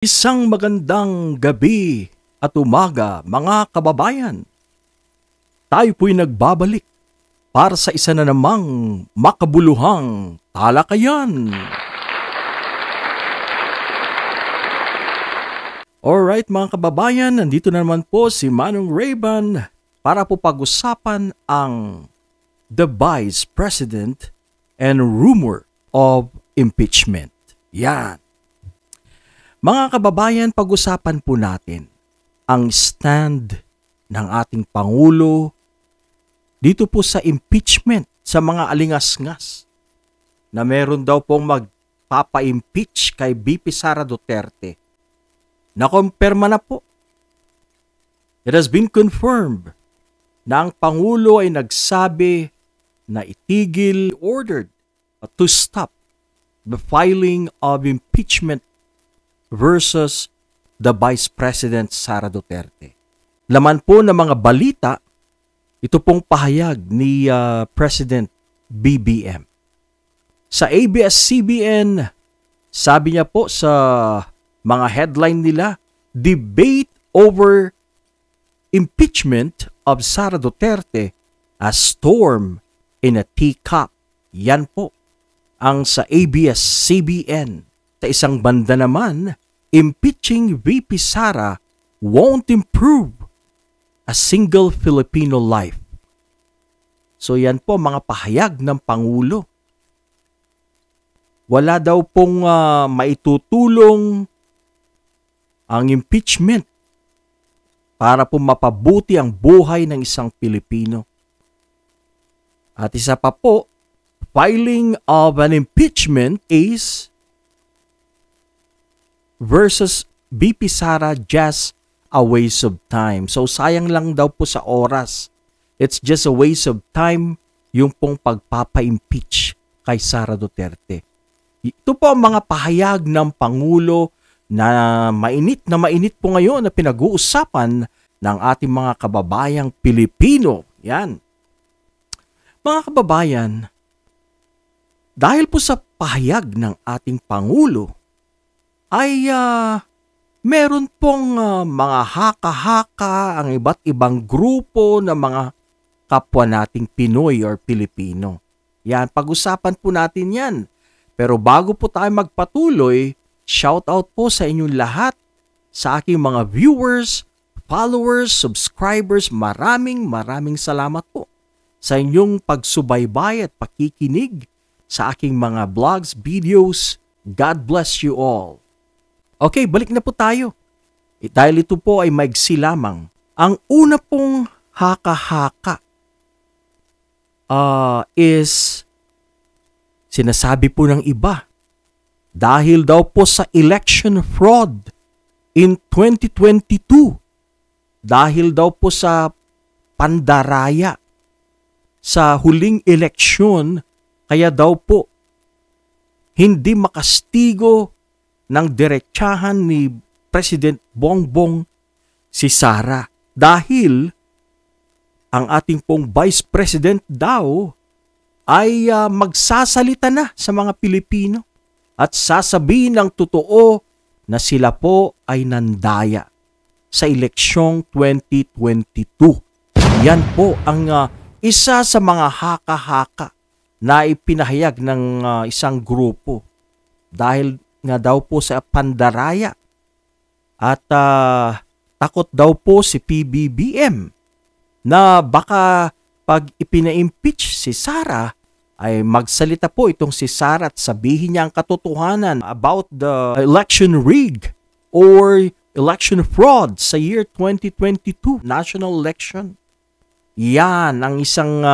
Isang magandang gabi at umaga mga kababayan. Tayo po'y nagbabalik para sa isa na namang makabuluhang talakayan. Alright mga kababayan, nandito na naman po si Manong Rayban para po pag-usapan ang the Vice President and rumor of impeachment. Yan. Mga kababayan, pag-usapan po natin ang stand ng ating Pangulo dito po sa impeachment sa mga alingas-ngas na meron daw pong magpapa-impeach kay VP Sara Duterte. Nakumpirma na po. It has been confirmed na ang Pangulo ay nagsabi na ordered to stop the filing of impeachment versus the Vice President Sara Duterte. Laman po ng mga balita, ito pong pahayag ni President BBM. Sa ABS-CBN, sabi niya po sa mga headline nila, debate over impeachment of Sara Duterte as storm in a teacup. Yan po ang sa ABS-CBN. Sa isang banda naman, impeaching VP Sara won't improve a single Filipino life. So yan po mga pahayag ng Pangulo. Wala daw pong maitutulong ang impeachment para po mapabuti ang buhay ng isang Pilipino. At isa pa po, filing of an impeachment is versus VP Sara just a waste of time. So sayang lang daw po sa oras. It's just a waste of time yung pong pagpapa-impeach kay Sara Duterte. Ito po ang mga pahayag ng Pangulo na mainit po ngayon na pinag-uusapan ng ating mga kababayang Pilipino. Yan. Mga kababayan, dahil po sa pahayag ng ating Pangulo, ay meron pong mga haka-haka ang iba't ibang grupo ng mga kapwa nating Pinoy or Pilipino. Yan, pag-usapan po natin yan. Pero bago po tayo magpatuloy, shout out po sa inyong lahat, sa aking mga viewers, followers, subscribers, maraming salamat po sa inyong pagsubaybay at pakikinig sa aking mga vlogs, videos. God bless you all. Okay, balik na po tayo. Dahil ito po ay maigsi lamang. Ang una pong haka-haka is sinasabi po ng iba dahil daw po sa election fraud in 2022. Dahil daw po sa pandaraya sa huling eleksyon, kaya daw po hindi makastigo ng diretsahan ni President Bongbong si Sara dahil ang ating pong Vice President daw ay magsasalita na sa mga Pilipino at sasabihin ng totoo na sila po ay nandaya sa eleksyong 2022. Yan po ang isa sa mga haka-haka na ipinahayag ng isang grupo dahil nga daw po sa pandaraya at takot daw po si PBBM na baka pag ipina-impeach si Sara ay magsalita po itong si Sara at sabihin niya ang katotohanan about the election rig or election fraud sa year 2022 national election. Yan ang isang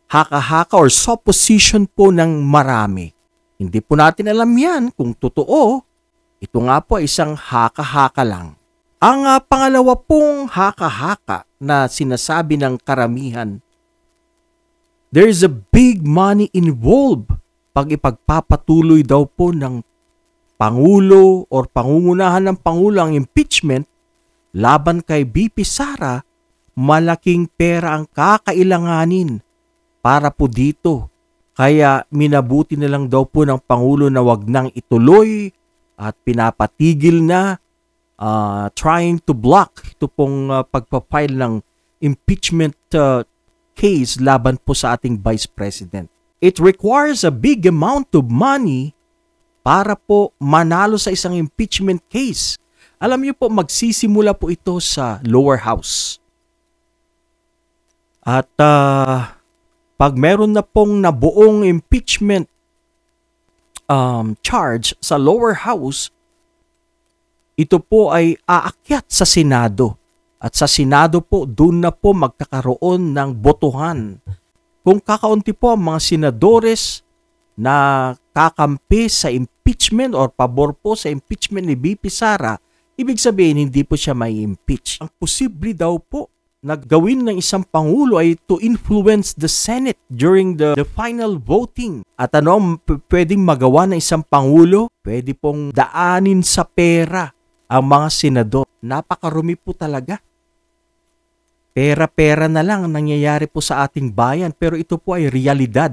haka-haka or supposition po ng marami. Hindi po natin alam yan kung totoo. Ito nga po ay isang haka-haka lang. Ang pangalawa pong haka-haka na sinasabi ng karamihan, there is a big money involved pag ipagpapatuloy daw po ng Pangulo or pangungunahan ng Pangulo ang impeachment laban kay VP Sara. Malaking pera ang kakailanganin para po dito. Kaya minabuti na lang daw po ng Pangulo na wag nang ituloy at pinapatigil na, trying to block ito pong pagpapile ng impeachment case laban po sa ating Vice President. It requires a big amount of money para po manalo sa isang impeachment case. Alam niyo po, magsisimula po ito sa lower house. At pag meron na pong nabuong impeachment charge sa lower house, ito po ay aakyat sa Senado. At sa Senado po, doon na po magkakaroon ng botohan. Kung kakaunti po ang mga senadores na kakampi sa impeachment or pabor po sa impeachment ni VP Sara, ibig sabihin hindi po siya may impeach. Ang posible daw po na gawin ng isang Pangulo ay to influence the Senate during the final voting. At ano ang pwedeng magawa ng isang Pangulo? Pwede pong daanin sa pera ang mga senador. Napakarumi po talaga. Pera-pera na lang ang nangyayari po sa ating bayan, pero ito po ay realidad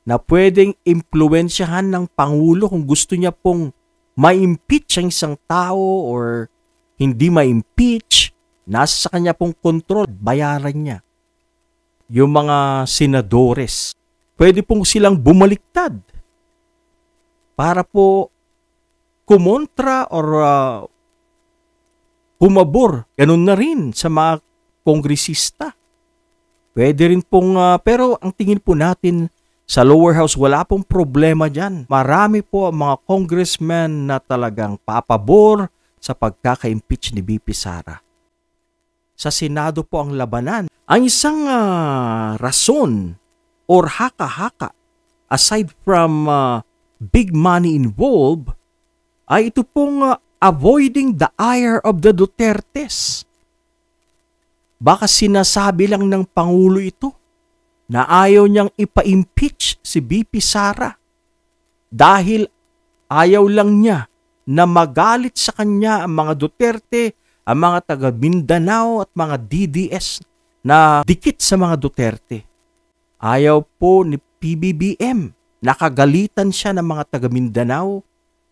na pwedeng impluwensyahan ng Pangulo kung gusto niya pong ma-impeach ang isang tao or hindi ma-impeach. Nasa sa kanya pong kontrol, bayaran niya. Yung mga senadores, pwede pong silang bumaliktad para po kumontra or pumabor. Ganun na rin sa mga kongresista. Pwede rin pong, pero ang tingin po natin sa lower house, wala pong problema dyan. Marami po ang mga congressmen na talagang papabor sa pagkaka-impeach ni VP Sara. Sa Senado po ang labanan. Ang isang rason or haka-haka, aside from big money involved, ay ito pong avoiding the ire of the Dutertes. Baka sinasabi lang ng Pangulo ito na ayaw niyang ipa-impeach si VP Sara dahil ayaw lang niya na magalit sa kanya ang mga Duterte, ang mga taga Mindanao at mga DDS na dikit sa mga Duterte. Ayaw po ni PBBM. Nakagalitan siya ng mga taga Mindanao,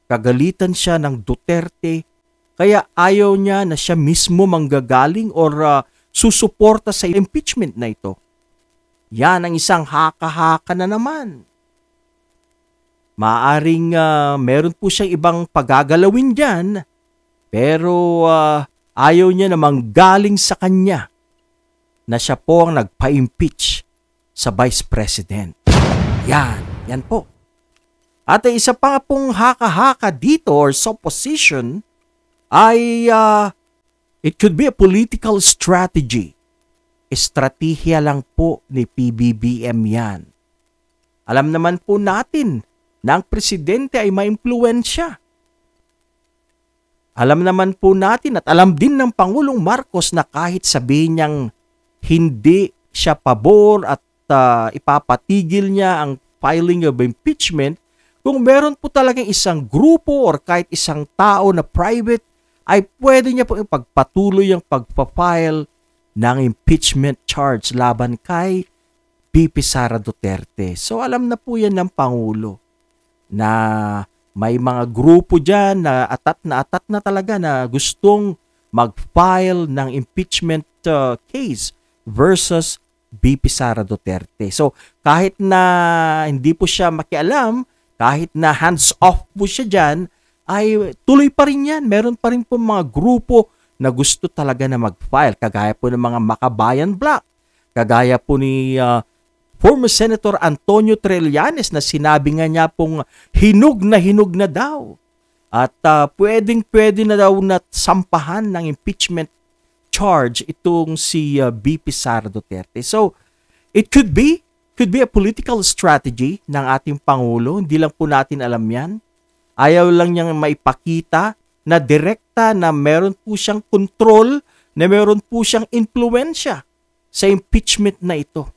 kagalitan siya ng Duterte, kaya ayaw niya na siya mismo manggagaling or susuporta sa impeachment na ito. Yan ang isang haka-haka na naman. Maaring meron po siyang ibang pagagalawin dyan, pero ayaw niya na manggaling sa kanya na siya po ang nagpa-impeach sa Vice President. Yan po. At isa pa nga pong haka-haka dito or supposition ay it could be a political strategy. Estratehiya lang po ni PBBM yan. Alam naman po natin na ang presidente ay maimpluwensya. Alam naman po natin at alam din ng Pangulong Marcos na kahit sabihin niyang hindi siya pabor at ipapatigil niya ang filing of impeachment, kung meron po talagang isang grupo or kahit isang tao na private, ay pwede niya po ipagpatuloy ang pagpapile ng impeachment charge laban kay VP Sara Duterte. So alam na po yan ng Pangulo na may mga grupo dyan na atat na talaga na gustong mag-file ng impeachment case versus VP Sara Duterte. So kahit na hindi po siya makialam, kahit na hands-off po siya dyan, ay tuloy pa rin yan. Meron pa rin po mga grupo na gusto talaga na mag-file. Kagaya po ng mga Makabayan Bloc. Kagaya po ni former Senator Antonio Trillanes na sinabi nga niya pong hinog na daw. At pwedeng-pwede na daw na sampahan ng impeachment charge itong si VP Sara Duterte. So, it could be a political strategy ng ating Pangulo. Hindi lang po natin alam yan. Ayaw lang niyang maipakita na direkta na meron po siyang control, na meron po siyang influensya sa impeachment na ito.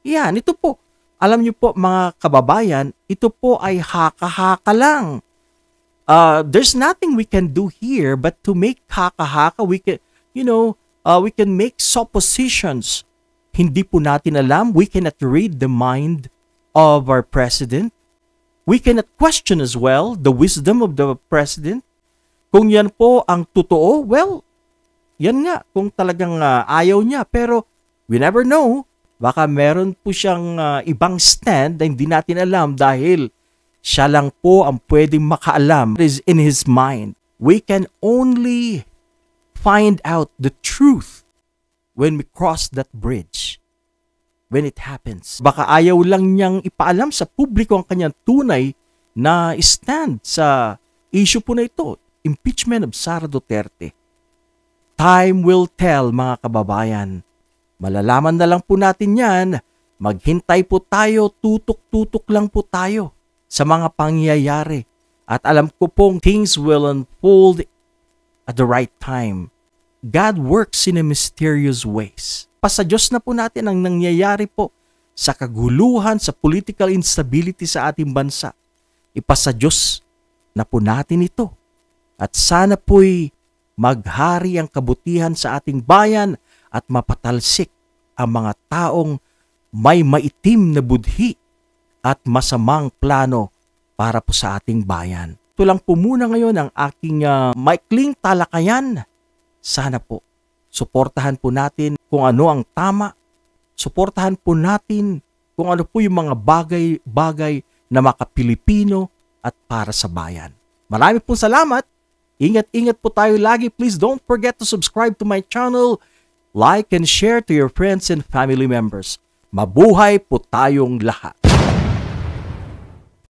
Yan, ito po. Alam niyo po mga kababayan, ito po ay haka-haka lang. There's nothing we can do here but to make haka-haka. We can, we can make suppositions. Hindi po natin alam. We cannot read the mind of our president. We cannot question as well the wisdom of the president. Kung yan po ang totoo, well, yan nga, kung talagang ayaw niya. Pero we never know. Baka meron po siyang ibang stand na hindi natin alam dahil siya lang po ang pwedeng makaalam. It is in his mind. We can only find out the truth when we cross that bridge. When it happens. Baka ayaw lang niyang ipaalam sa publiko ang kanyang tunay na stand sa issue po na ito. Impeachment of Sara Duterte. Time will tell, mga kababayan. Malalaman na lang po natin yan. Maghintay po tayo, tutok-tutok lang po tayo sa mga pangyayari. At alam ko pong things will unfold at the right time. God works in a mysterious ways. Sa Diyos na po natin ang nangyayari po sa kaguluhan, sa political instability sa ating bansa. Ipasa Diyos na po natin ito. At sana po'y maghari ang kabutihan sa ating bayan at mapatalsik ang mga taong may maitim na budhi at masamang plano para po sa ating bayan. Ito lang po muna ngayon ang aking maikling talakayan. Sana po, suportahan po natin kung ano ang tama. Suportahan po natin kung ano po yung mga bagay-bagay na maka-Pilipino at para sa bayan. Marami pong salamat. Ingat-ingat po tayo lagi. Please don't forget to subscribe to my channel, like and share to your friends and family members. Mabuhay po tayong lahat.